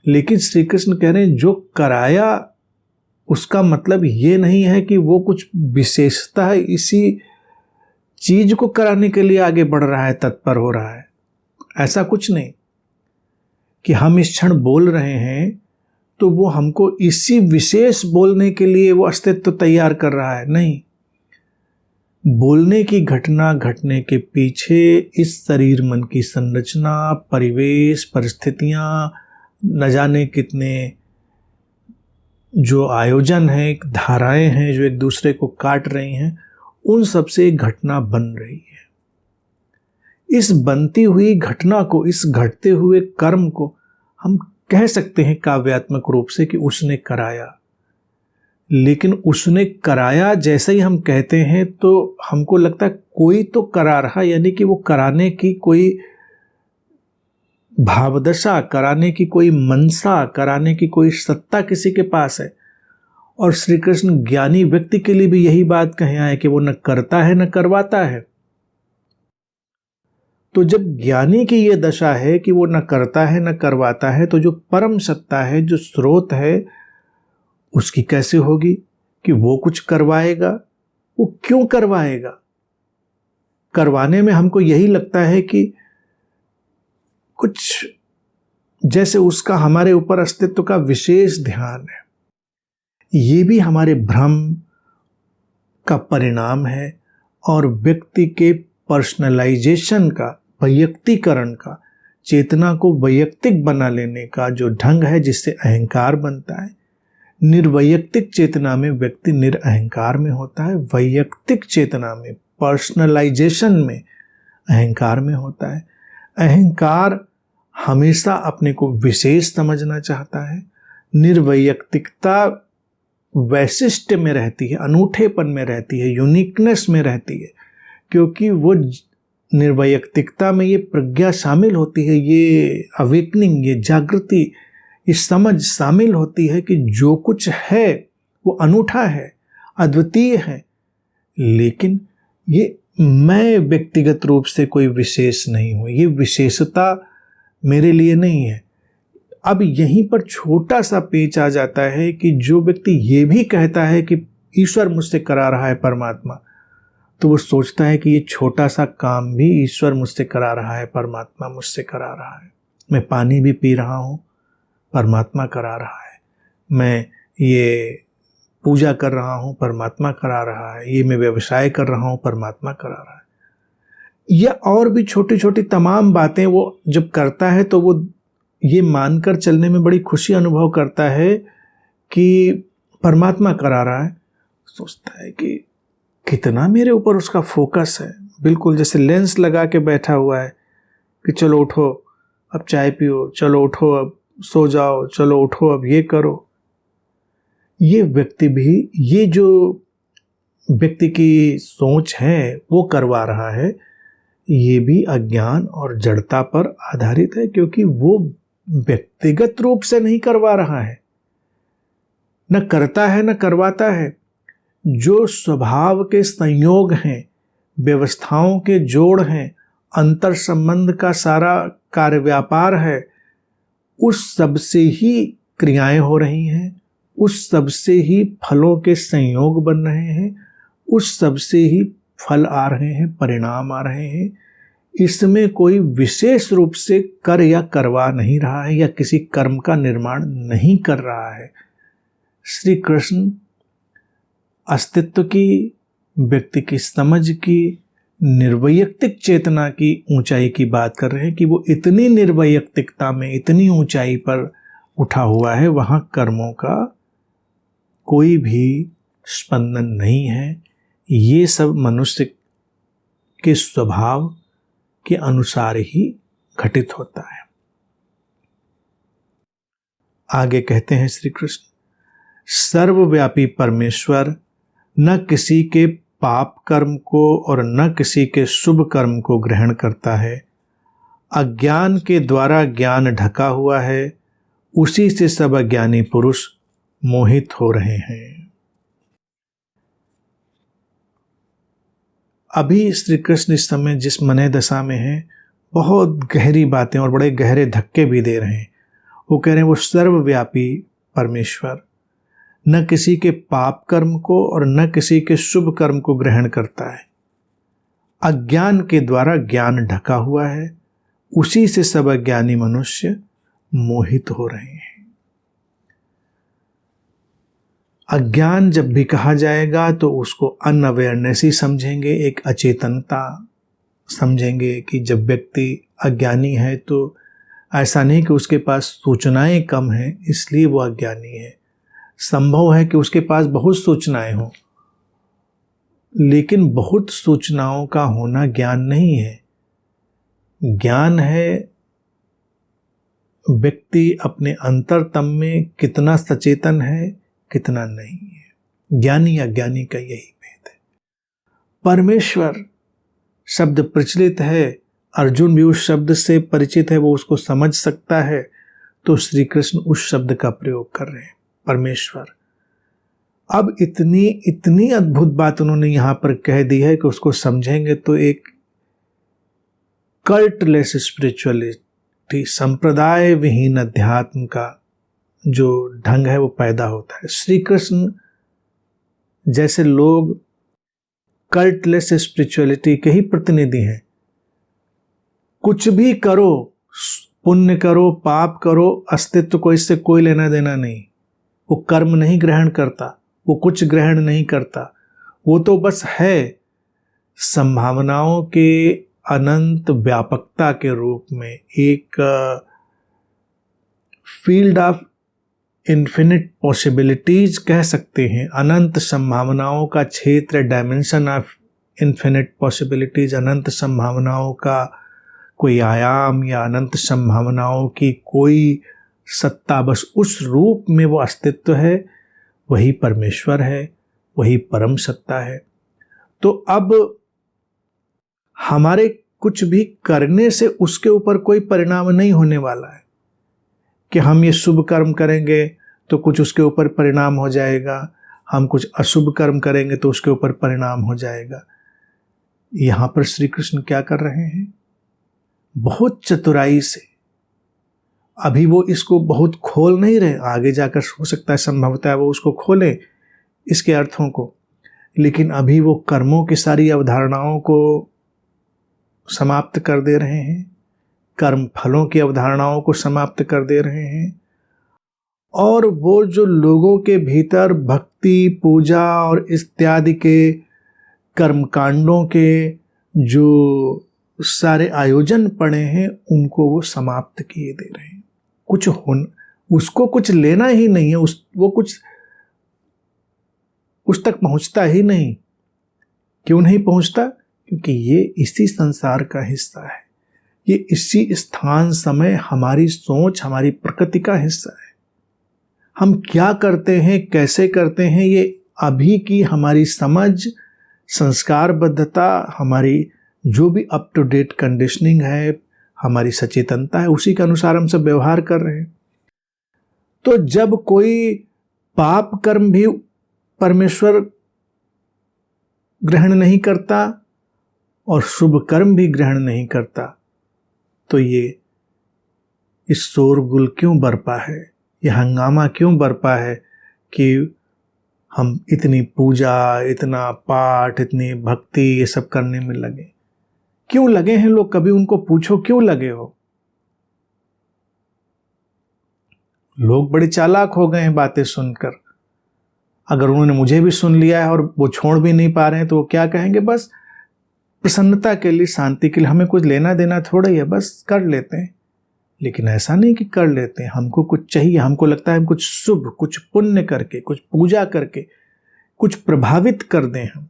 लेकिन श्री कृष्ण कह रहे हैं जो कराया उसका मतलब ये नहीं है कि वो कुछ विशेषता है इसी चीज को कराने के लिए आगे बढ़ रहा है, तत्पर हो रहा है। ऐसा कुछ नहीं कि हम इस क्षण बोल रहे हैं तो वो हमको इसी विशेष बोलने के लिए वो अस्तित्व तैयार कर रहा है। नहीं, बोलने की घटना घटने के पीछे इस शरीर मन की संरचना, परिवेश, परिस्थितियां, न जाने कितने जो आयोजन है, धाराएं हैं जो एक दूसरे को काट रही हैं, उन सब से एक घटना बन रही है। इस बनती हुई घटना को, इस घटते हुए कर्म को हम कह सकते हैं काव्यात्मक रूप से कि उसने कराया। लेकिन उसने कराया जैसे ही हम कहते हैं तो हमको लगता है कोई तो करा रहा, यानी कि वो कराने की कोई भावदशा, कराने की कोई मनसा, कराने की कोई सत्ता किसी के पास है। और श्री कृष्ण ज्ञानी व्यक्ति के लिए भी यही बात कहे आए कि वो न करता है न करवाता है। तो जब ज्ञानी की ये दशा है कि वो न करता है न करवाता है, तो जो परम सत्ता है, जो स्रोत है, उसकी कैसे होगी कि वो कुछ करवाएगा? वो क्यों करवाएगा? करवाने में हमको यही लगता है कि कुछ जैसे उसका हमारे ऊपर अस्तित्व का विशेष ध्यान है। ये भी हमारे भ्रम का परिणाम है और व्यक्ति के पर्सनलाइजेशन का, वैयक्तिकरण का, चेतना को वैयक्तिक बना लेने का जो ढंग है, जिससे अहंकार बनता है। निर्वैयक्तिक चेतना में व्यक्ति निरअहंकार में होता है, वैयक्तिक चेतना में, पर्सनलाइजेशन में अहंकार में होता है। अहंकार हमेशा अपने को विशेष समझना चाहता है। निर्वैयक्तिकता वैशिष्ट्य में रहती है, अनूठेपन में रहती है, यूनिकनेस में रहती है, क्योंकि वो निर्वैयक्तिकता में ये प्रज्ञा शामिल होती है, ये अवेकनिंग, ये जागृति, ये समझ शामिल होती है कि जो कुछ है वो अनूठा है, अद्वितीय है, लेकिन ये मैं व्यक्तिगत रूप से कोई विशेष नहीं हूँ, ये विशेषता मेरे लिए नहीं है। अब यहीं पर छोटा सा पेच आ जाता है कि जो व्यक्ति ये भी कहता है कि ईश्वर मुझसे करा रहा है, परमात्मा, तो वो सोचता है कि ये छोटा सा काम भी ईश्वर मुझसे करा रहा है, परमात्मा मुझसे करा रहा है। मैं पानी भी पी रहा हूँ, परमात्मा करा रहा है। मैं ये पूजा कर रहा हूँ, परमात्मा करा रहा है। ये मैं व्यवसाय कर रहा हूँ, परमात्मा करा रहा है। या और भी छोटी छोटी तमाम बातें वो जब करता है तो वो ये मानकर चलने में बड़ी खुशी अनुभव करता है कि परमात्मा करा रहा है। सोचता है कि कितना मेरे ऊपर उसका फोकस है, बिल्कुल जैसे लेंस लगा के बैठा हुआ है कि चलो उठो अब चाय पियो, चलो उठो अब सो जाओ, चलो उठो अब ये करो। ये व्यक्ति भी, ये जो व्यक्ति की सोच है वो करवा रहा है, ये भी अज्ञान और जड़ता पर आधारित है, क्योंकि वो व्यक्तिगत रूप से नहीं करवा रहा है, न करता है न करवाता है। जो स्वभाव के संयोग हैं, व्यवस्थाओं के जोड़ हैं, अंतर संबंध का सारा कार्य व्यापार है, उस सब से ही क्रियाएं हो रही हैं, उस सब से ही फलों के संयोग बन रहे हैं, उस सब से ही फल आ रहे हैं, परिणाम आ रहे हैं। इसमें कोई विशेष रूप से कर या करवा नहीं रहा है, या किसी कर्म का निर्माण नहीं कर रहा है। श्री कृष्ण अस्तित्व की, व्यक्ति की समझ की, निर्वैयक्तिक चेतना की ऊंचाई की बात कर रहे हैं कि वो इतनी निर्वैयक्तिकता में, इतनी ऊंचाई पर उठा हुआ है, वहां कर्मों का कोई भी स्पंदन नहीं है। ये सब मनुष्य के स्वभाव के अनुसार ही घटित होता है। आगे कहते हैं श्री कृष्ण, सर्वव्यापी परमेश्वर न किसी के पाप कर्म को और न किसी के शुभ कर्म को ग्रहण करता है। अज्ञान के द्वारा ज्ञान ढका हुआ है, उसी से सब अज्ञानी पुरुष मोहित हो रहे हैं। अभी श्री कृष्ण इस समय जिस मनय दशा में हैं, बहुत गहरी बातें और बड़े गहरे धक्के भी दे रहे हैं। वो कह रहे हैं वो सर्वव्यापी परमेश्वर न किसी के पाप कर्म को और न किसी के शुभ कर्म को ग्रहण करता है। अज्ञान के द्वारा ज्ञान ढका हुआ है, उसी से सब अज्ञानी मनुष्य मोहित हो रहे हैं। अज्ञान जब भी कहा जाएगा तो उसको अनअवेयरनेस ही समझेंगे, एक अचेतनता समझेंगे कि जब व्यक्ति अज्ञानी है तो ऐसा नहीं कि उसके पास सूचनाएं कम हैं इसलिए वो अज्ञानी है। संभव है कि उसके पास बहुत सूचनाएं हों, लेकिन बहुत सूचनाओं का होना ज्ञान नहीं है। ज्ञान है व्यक्ति अपने अंतरतम में कितना सचेतन है, कितना नहीं है। ज्ञानी अज्ञानी का यही भेद है। परमेश्वर शब्द प्रचलित है, अर्जुन भी उस शब्द से परिचित है, वो उसको समझ सकता है, तो श्री कृष्ण उस शब्द का प्रयोग कर रहे हैं, परमेश्वर। अब इतनी अद्भुत बात उन्होंने यहां पर कह दी है कि उसको समझेंगे तो एक कल्टलेस स्पिरिचुअलिटी, संप्रदाय विहीन अध्यात्म का जो ढंग है वो पैदा होता है। श्री कृष्ण जैसे लोग कल्टलेस स्पिरिचुअलिटी के ही प्रतिनिधि हैं। कुछ भी करो, पुण्य करो, पाप करो, अस्तित्व को इससे कोई लेना देना नहीं। वो कर्म नहीं ग्रहण करता, वो कुछ ग्रहण नहीं करता, वो तो बस है संभावनाओं के अनंत व्यापकता के रूप में, एक फील्ड ऑफ इन्फिनिट पॉसिबिलिटीज कह सकते हैं। अनंत संभावनाओं का क्षेत्र, डायमेंशन ऑफ इन्फिनिट पॉसिबिलिटीज, अनंत संभावनाओं का कोई आयाम या अनंत संभावनाओं की कोई सत्ता, बस उस रूप में वो अस्तित्व है, वही परमेश्वर है, वही परम सत्ता है। तो अब हमारे कुछ भी करने से उसके ऊपर कोई परिणाम नहीं होने वाला है कि हम ये शुभ कर्म करेंगे तो कुछ उसके ऊपर परिणाम हो जाएगा, हम कुछ अशुभ कर्म करेंगे तो उसके ऊपर परिणाम हो जाएगा। यहां पर श्री कृष्ण क्या कर रहे हैं, बहुत चतुराई से, अभी वो इसको बहुत खोल नहीं रहे, आगे जाकर हो सकता है संभवतः वो उसको खोले इसके अर्थों को, लेकिन अभी वो कर्मों की सारी अवधारणाओं को समाप्त कर दे रहे हैं, कर्म फलों की अवधारणाओं को समाप्त कर दे रहे हैं। और वो जो लोगों के भीतर भक्ति, पूजा और इत्यादि के कर्मकांडों के जो सारे आयोजन पड़े हैं उनको वो समाप्त किए दे रहे हैं। कुछ उसको कुछ लेना ही नहीं है, वो कुछ उस तक पहुंचता ही नहीं। क्यों नहीं पहुंचता? क्योंकि ये इसी संसार का हिस्सा है, ये इसी स्थान समय हमारी सोच, हमारी प्रकृति का हिस्सा है। हम क्या करते हैं, कैसे करते हैं, ये अभी की हमारी समझ, संस्कारबद्धता, हमारी जो भी अप टू डेट कंडीशनिंग है, हमारी सचेतनता है, उसी के अनुसार हम सब व्यवहार कर रहे हैं। तो जब कोई पाप कर्म भी परमेश्वर ग्रहण नहीं करता और शुभ कर्म भी ग्रहण नहीं करता, तो ये शोरगुल क्यों बरपा है, ये हंगामा क्यों बरपा है कि हम इतनी पूजा, इतना पाठ, इतनी भक्ति ये सब करने में लगे? क्यों लगे हैं लोग? कभी उनको पूछो क्यों लगे हो? लोग बड़े चालाक हो गए हैं बातें सुनकर। अगर उन्होंने मुझे भी सुन लिया है और वो छोड़ भी नहीं पा रहे हैं तो वो क्या कहेंगे, बस प्रसन्नता के लिए, शांति के लिए, हमें कुछ लेना देना थोड़ा ही है, बस कर लेते हैं। लेकिन ऐसा नहीं कि कर लेते हैं, हमको कुछ चाहिए, हमको लगता है कुछ शुभ, कुछ पुण्य करके, कुछ पूजा करके कुछ प्रभावित कर दें हम।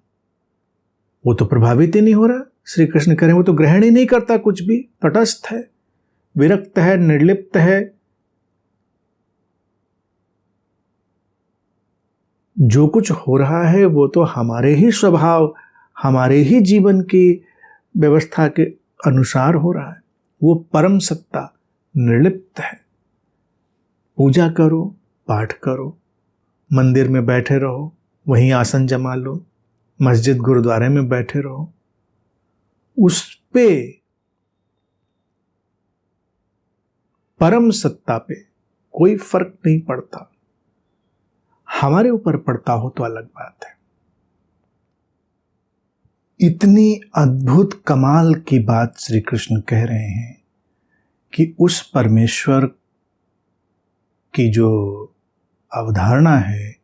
वो तो प्रभावित ही नहीं हो रहा। श्री कृष्ण कह रहे हैं वो तो ग्रहण ही नहीं करता, कुछ भी तटस्थ है, विरक्त है, निर्लिप्त है। जो कुछ हो रहा है वो तो हमारे ही स्वभाव, हमारे ही जीवन की व्यवस्था के अनुसार हो रहा है। वो परम सत्ता निर्लिप्त है। पूजा करो, पाठ करो, मंदिर में बैठे रहो, वहीं आसन जमा लो, मस्जिद गुरुद्वारे में बैठे रहो, उस पे, परम सत्ता पे कोई फर्क नहीं पड़ता। हमारे ऊपर पड़ता हो तो अलग बात है। इतनी अद्भुत कमाल की बात श्री कृष्ण कह रहे हैं कि उस परमेश्वर की जो अवधारणा है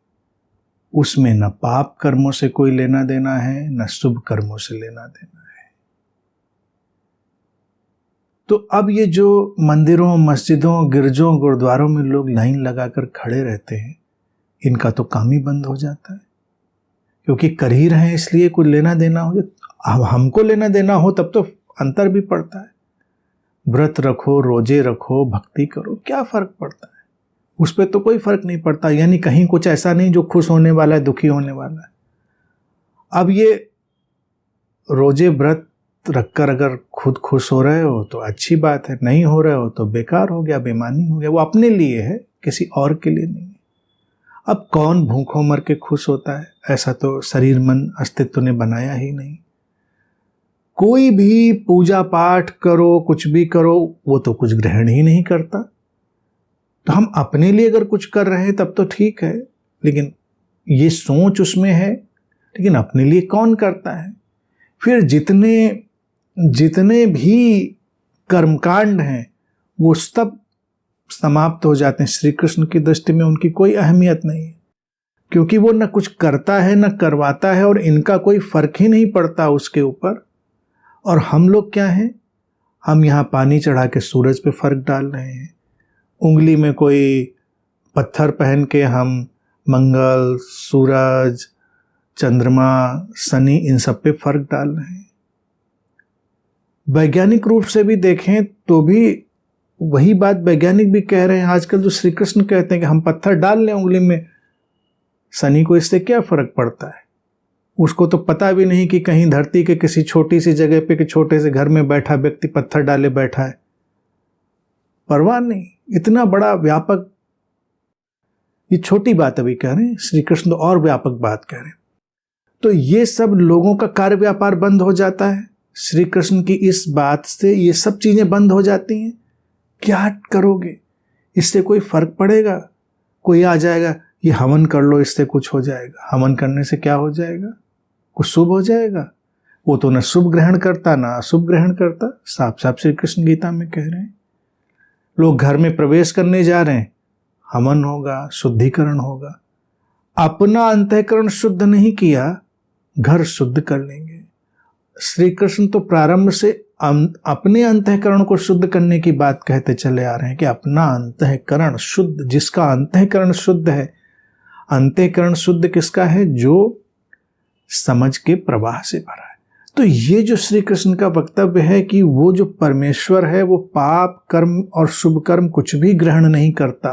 उसमें न पाप कर्मों से कोई लेना देना है, न शुभ कर्मों से लेना देना है। तो अब ये जो मंदिरों, मस्जिदों, गिरजों, गुरुद्वारों में लोग लाइन लगाकर खड़े रहते हैं, इनका तो काम ही बंद हो जाता है। क्योंकि कर ही रहे हैं इसलिए कुछ लेना देना हो, अब हमको लेना देना हो तब तो अंतर भी पड़ता है। व्रत रखो, रोजे रखो, भक्ति करो, क्या फर्क पड़ता है? उस पर तो कोई फर्क नहीं पड़ता। यानी कहीं कुछ ऐसा नहीं जो खुश होने वाला है, दुखी होने वाला है। अब ये रोजे व्रत रखकर अगर खुद खुश हो रहे हो तो अच्छी बात है, नहीं हो रहे हो तो बेकार हो गया, बेईमानी हो गया। वो अपने लिए है, किसी और के लिए नहीं है। अब कौन भूखों मर के खुश होता है? ऐसा तो शरीर मन अस्तित्व ने बनाया ही नहीं। कोई भी पूजा पाठ करो, कुछ भी करो, वो तो कुछ ग्रहण ही नहीं करता। तो हम अपने लिए अगर कुछ कर रहे हैं तब तो ठीक है, लेकिन ये सोच उसमें है, लेकिन अपने लिए कौन करता है? फिर जितने भी कर्मकांड हैं वो सब समाप्त हो जाते हैं। श्री कृष्ण की दृष्टि में उनकी कोई अहमियत नहीं है, क्योंकि वो न कुछ करता है न करवाता है, और इनका कोई फर्क ही नहीं पड़ता उसके ऊपर। और हम लोग क्या हैं? हम यहाँ पानी चढ़ा के सूरज पे फर्क डाल रहे हैं, उंगली में कोई पत्थर पहन के हम मंगल, सूरज, चंद्रमा, शनि, इन सब पे फर्क डाल रहे हैं। वैज्ञानिक रूप से भी देखें तो भी वही बात वैज्ञानिक भी कह रहे हैं आजकल, जो श्री कृष्ण कहते हैं कि हम पत्थर डाल लें उंगली में, शनि को इससे क्या फर्क पड़ता है? उसको तो पता भी नहीं कि कहीं धरती के किसी छोटी सी जगह पे कि छोटे से घर में बैठा व्यक्ति पत्थर डाले बैठा है, परवाह नहीं। इतना बड़ा व्यापक, ये छोटी बात अभी कह रहे हैं, श्री कृष्ण तो और व्यापक बात कह रहे हैं। तो ये सब लोगों का कार्य व्यापार बंद हो जाता है श्री कृष्ण की इस बात से, ये सब चीजें बंद हो जाती हैं। क्या करोगे, इससे कोई फर्क पड़ेगा? कोई आ जाएगा, ये हवन कर लो, इससे कुछ हो जाएगा। हवन करने से क्या हो जाएगा? कुछ शुभ हो जाएगा? वो तो न शुभ ग्रहण करता ना अशुभ ग्रहण करता। साफ साफ श्री कृष्ण गीता में कह रहे हैं। लोग घर में प्रवेश करने जा रहे हैं, हवन होगा, शुद्धिकरण होगा। अपना अंतःकरण शुद्ध नहीं किया, घर शुद्ध कर लेंगे। श्री कृष्ण तो प्रारंभ से अपने अंतःकरण को शुद्ध करने की बात कहते चले आ रहे हैं कि अपना अंतःकरण शुद्ध, जिसका अंतःकरण शुद्ध है। अंतःकरण शुद्ध किसका है? जो समझ के प्रवाह से भरा है। तो ये जो श्री कृष्ण का वक्तव्य है कि वो जो परमेश्वर है वो पाप कर्म और शुभ कर्म कुछ भी ग्रहण नहीं करता,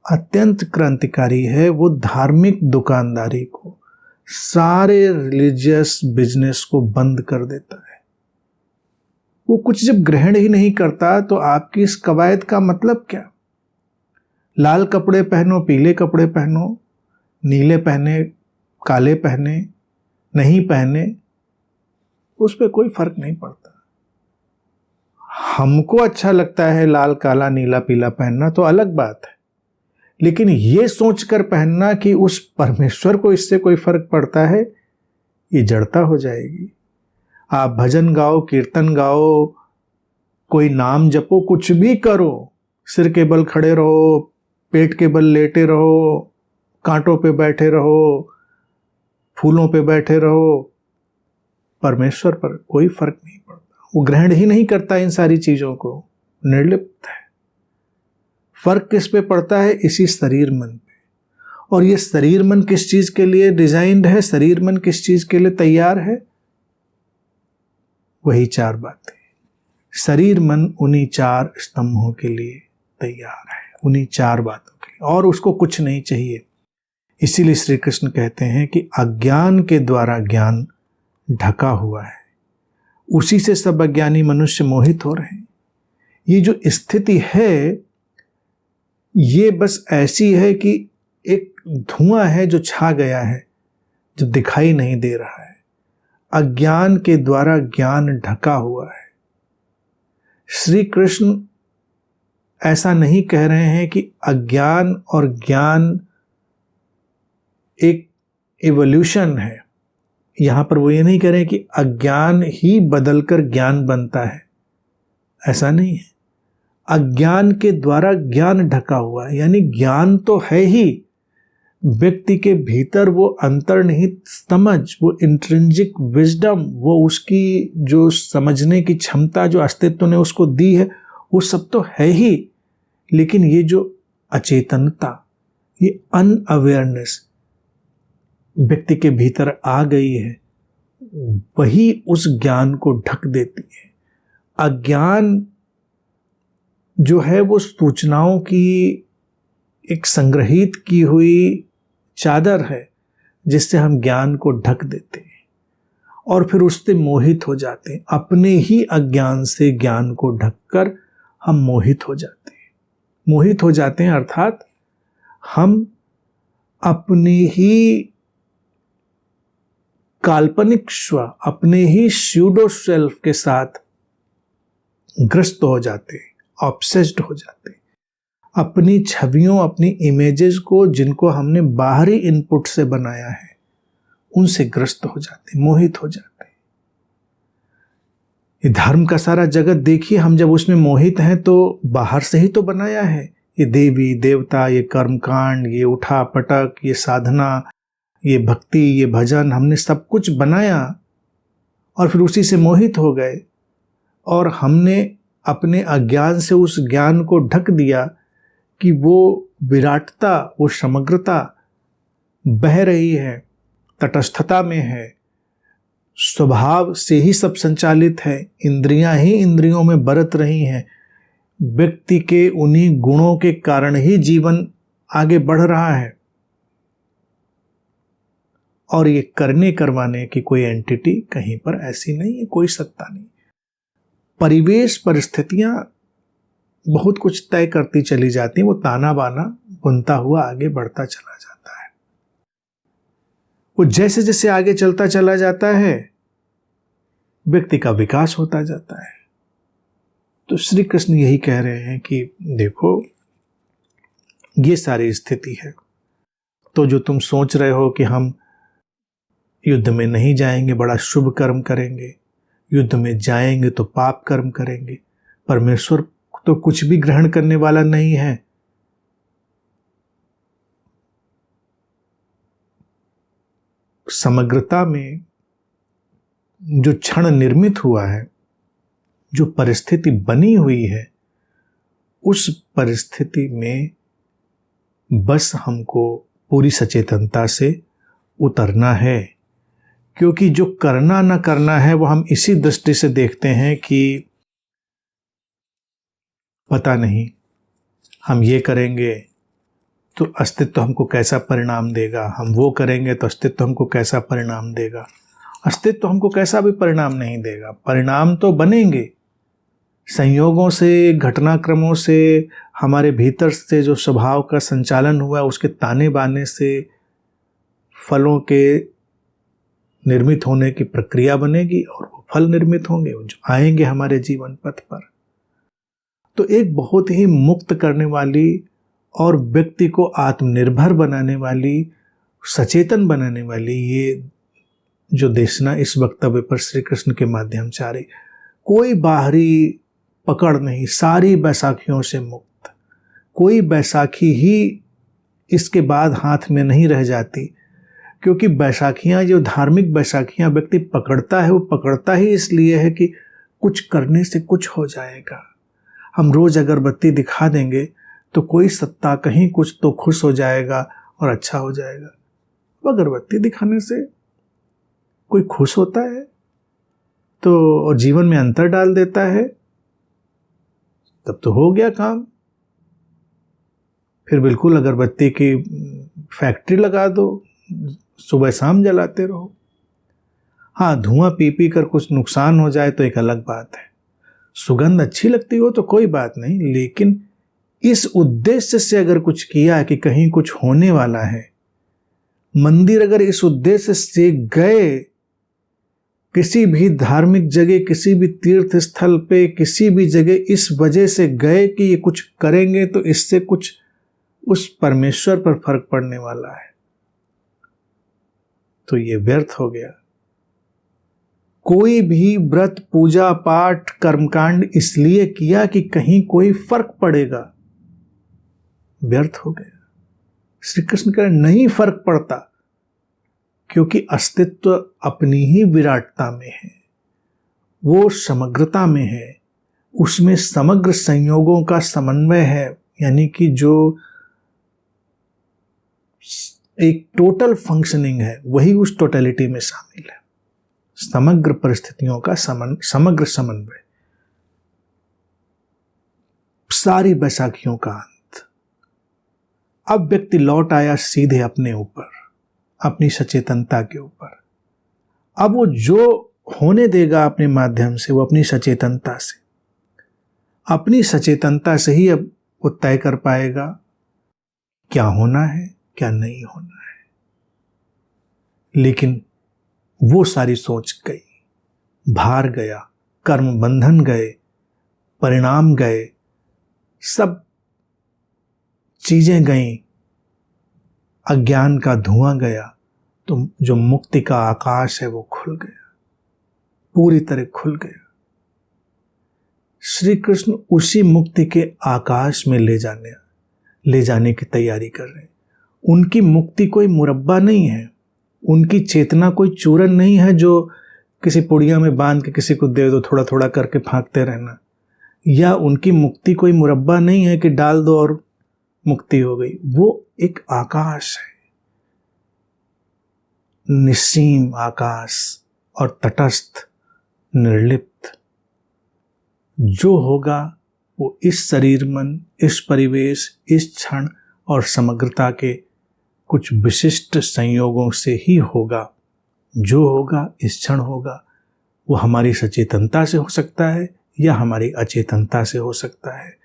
अत्यंत क्रांतिकारी है। वो धार्मिक दुकानदारी को, सारे रिलीजियस बिजनेस को बंद कर देता है। वो कुछ जब ग्रहण ही नहीं करता तो आपकी इस कवायद का मतलब क्या? लाल कपड़े पहनो, पीले कपड़े पहनो, नीले पहने, काले पहने, नहीं पहने, उस पर कोई फर्क नहीं पड़ता। हमको अच्छा लगता है लाल काला नीला पीला पहनना तो अलग बात है, लेकिन ये सोचकर पहनना कि उस परमेश्वर को इससे कोई फर्क पड़ता है, ये जड़ता हो जाएगी। आप भजन गाओ, कीर्तन गाओ, कोई नाम जपो, कुछ भी करो, सिर के बल खड़े रहो, पेट के बल लेटे रहो, कांटों पे बैठे रहो, फूलों पे बैठे रहो, परमेश्वर पर कोई फर्क नहीं पड़ता। वो ग्रहण ही नहीं करता इन सारी चीजों को, निर्लिप्त है। फर्क किस पे पड़ता है? इसी शरीर मन पे। और ये शरीर मन किस चीज के लिए डिजाइंड है? शरीर मन किस चीज के लिए तैयार है? वही चार बातें। शरीर मन उन्हीं चार स्तंभों के लिए तैयार है, उन्हीं चार बातों के लिए, और उसको कुछ नहीं चाहिए। इसीलिए श्री कृष्ण कहते हैं कि अज्ञान के द्वारा ज्ञान ढका हुआ है, उसी से सब अज्ञानी मनुष्य मोहित हो रहे हैं। ये जो स्थिति है ये बस ऐसी है कि एक धुआं है जो छा गया है, जो दिखाई नहीं दे रहा है। अज्ञान के द्वारा ज्ञान ढका हुआ है। श्री कृष्ण ऐसा नहीं कह रहे हैं कि अज्ञान और ज्ञान एक इवोल्यूशन है। यहां पर वो ये नहीं कह रहे हैं कि अज्ञान ही बदलकर ज्ञान बनता है, ऐसा नहीं है। अज्ञान के द्वारा ज्ञान ढका हुआ है, यानी ज्ञान तो है ही, व्यक्ति के भीतर वो अंतर्निहित समझ, वो इंट्रिंसिक विजडम, वो उसकी जो समझने की क्षमता जो अस्तित्व ने उसको दी है, वो सब तो है ही। लेकिन ये जो अचेतनता, ये अनअवेयरनेस व्यक्ति के भीतर आ गई है, वही उस ज्ञान को ढक देती है। अज्ञान जो है वो सूचनाओं की एक संग्रहित की हुई चादर है, जिससे हम ज्ञान को ढक देते हैं और फिर उससे मोहित हो जाते हैं। अपने ही अज्ञान से ज्ञान को ढककर हम मोहित हो जाते हैं। मोहित हो जाते हैं अर्थात हम अपने ही काल्पनिक स्व, अपने ही स्यूडो सेल्फ के साथ ग्रस्त हो जाते हैं, ऑब्सेस्ड हो जाते हैं। अपनी छवियों, अपनी इमेजेस को, जिनको हमने बाहरी इनपुट से बनाया है, उनसे ग्रस्त हो जाते हैं, मोहित हो जाते हैं। ये धर्म का सारा जगत देखिए, हम जब उसमें मोहित हैं तो बाहर से ही तो बनाया है। ये देवी देवता, ये कर्मकांड, ये उठा पटक, ये साधना, ये भक्ति, ये भजन, हमने सब कुछ बनाया और फिर उसी से मोहित हो गए और हमने अपने अज्ञान से उस ज्ञान को ढक दिया कि वो विराटता, वो समग्रता बह रही है, तटस्थता में है, स्वभाव से ही सब संचालित है, इंद्रियां ही इंद्रियों में बरत रही हैं, व्यक्ति के उन्हीं गुणों के कारण ही जीवन आगे बढ़ रहा है। और ये करने करवाने की कोई एंटिटी कहीं पर ऐसी नहीं है, कोई सत्ता नहीं। परिवेश परिस्थितियां बहुत कुछ तय करती चली जाती हैं, वो ताना बाना बुनता हुआ आगे बढ़ता चला जाता है। वो जैसे जैसे आगे चलता चला जाता है व्यक्ति का विकास होता जाता है। तो श्री कृष्ण यही कह रहे हैं कि देखो ये सारी स्थिति है, तो जो तुम सोच रहे हो कि हम युद्ध में नहीं जाएंगे, बड़ा शुभ कर्म करेंगे, युद्ध में जाएंगे तो पाप कर्म करेंगे, परमेश्वर तो कुछ भी ग्रहण करने वाला नहीं है। समग्रता में जो क्षण निर्मित हुआ है, जो परिस्थिति बनी हुई है, उस परिस्थिति में बस हमको पूरी सचेतनता से उतरना है। क्योंकि जो करना ना करना है वो हम इसी दृष्टि से देखते हैं कि पता नहीं हम ये करेंगे तो अस्तित्व हमको कैसा परिणाम देगा, हम वो करेंगे तो अस्तित्व हमको कैसा परिणाम देगा। अस्तित्व हमको कैसा भी परिणाम नहीं देगा, परिणाम तो बनेंगे संयोगों से, घटनाक्रमों से, हमारे भीतर से जो स्वभाव का संचालन हुआ उसके ताने बाने से फलों के निर्मित होने की प्रक्रिया बनेगी और वो फल निर्मित होंगे जो आएंगे हमारे जीवन पथ पर। तो एक बहुत ही मुक्त करने वाली और व्यक्ति को आत्मनिर्भर बनाने वाली, सचेतन बनाने वाली ये जो देशना इस वक्तव्य पर श्री कृष्ण के माध्यम से आ रही, कोई बाहरी पकड़ नहीं, सारी बैसाखियों से मुक्त। कोई बैसाखी ही इसके बाद हाथ में नहीं रह जाती, क्योंकि बैसाखियां, जो धार्मिक बैसाखियां व्यक्ति पकड़ता है, वो पकड़ता ही इसलिए है कि कुछ करने से कुछ हो जाएगा। हम रोज अगरबत्ती दिखा देंगे तो कोई सत्ता कहीं कुछ तो खुश हो जाएगा और अच्छा हो जाएगा। वो अगरबत्ती दिखाने से कोई खुश होता है तो और जीवन में अंतर डाल देता है, तब तो हो गया काम। फिर बिल्कुल अगरबत्ती की फैक्ट्री लगा दो, सुबह शाम जलाते रहो। हाँ, धुआं पी पी कर कुछ नुकसान हो जाए तो एक अलग बात है, सुगंध अच्छी लगती हो तो कोई बात नहीं, लेकिन इस उद्देश्य से अगर कुछ किया कि कहीं कुछ होने वाला है, मंदिर अगर इस उद्देश्य से गए, किसी भी धार्मिक जगह, किसी भी तीर्थ स्थल पे, किसी भी जगह इस वजह से गए कि ये कुछ करेंगे तो इससे कुछ उस परमेश्वर पर फर्क पड़ने वाला है, तो ये व्यर्थ हो गया। कोई भी व्रत, पूजा पाठ, कर्मकांड इसलिए किया कि कहीं कोई फर्क पड़ेगा, व्यर्थ हो गया। श्री कृष्ण कह रहे नहीं फर्क पड़ता, क्योंकि अस्तित्व अपनी ही विराटता में है, वो समग्रता में है, उसमें समग्र संयोगों का समन्वय है, यानी कि जो एक टोटल फंक्शनिंग है वही उस टोटलिटी में शामिल है। समग्र परिस्थितियों का समग्र समन्वय, सारी बैसाखियों का अंत। अब व्यक्ति लौट आया सीधे अपने ऊपर, अपनी सचेतनता के ऊपर। अब वो जो होने देगा अपने माध्यम से, वो अपनी सचेतनता से, अपनी सचेतनता से ही अब वो तय कर पाएगा क्या होना है, क्या नहीं होना है। लेकिन वो सारी सोच गई, भार गया, कर्म बंधन गए, परिणाम गए, सब चीजें गईं, अज्ञान का धुआं गया, तो जो मुक्ति का आकाश है वो खुल गया, पूरी तरह खुल गया। श्री कृष्ण उसी मुक्ति के आकाश में ले जाने की तैयारी कर रहे हैं। उनकी मुक्ति कोई मुरब्बा नहीं है, उनकी चेतना कोई चूरन नहीं है जो किसी पुड़िया में बांध के किसी को दे दो, थोड़ा थोड़ा करके फाँकते रहना। या उनकी मुक्ति कोई मुरब्बा नहीं है कि डाल दो और मुक्ति हो गई। वो एक आकाश है, निस्सीम आकाश और तटस्थ, निर्लिप्त। जो होगा वो इस शरीर मन, इस परिवेश, इस क्षण और समग्रता के कुछ विशिष्ट संयोगों से ही होगा। जो होगा इस क्षण होगा, वो हमारी सचेतनता से हो सकता है या हमारी अचेतनता से हो सकता है,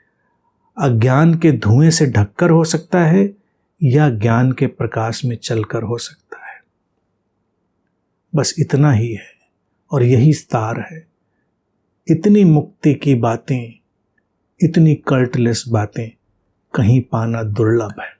अज्ञान के धुएं से ढककर हो सकता है या ज्ञान के प्रकाश में चलकर हो सकता है। बस इतना ही है और यही सार है। इतनी मुक्ति की बातें, इतनी कल्टलेस बातें कहीं पाना दुर्लभ है।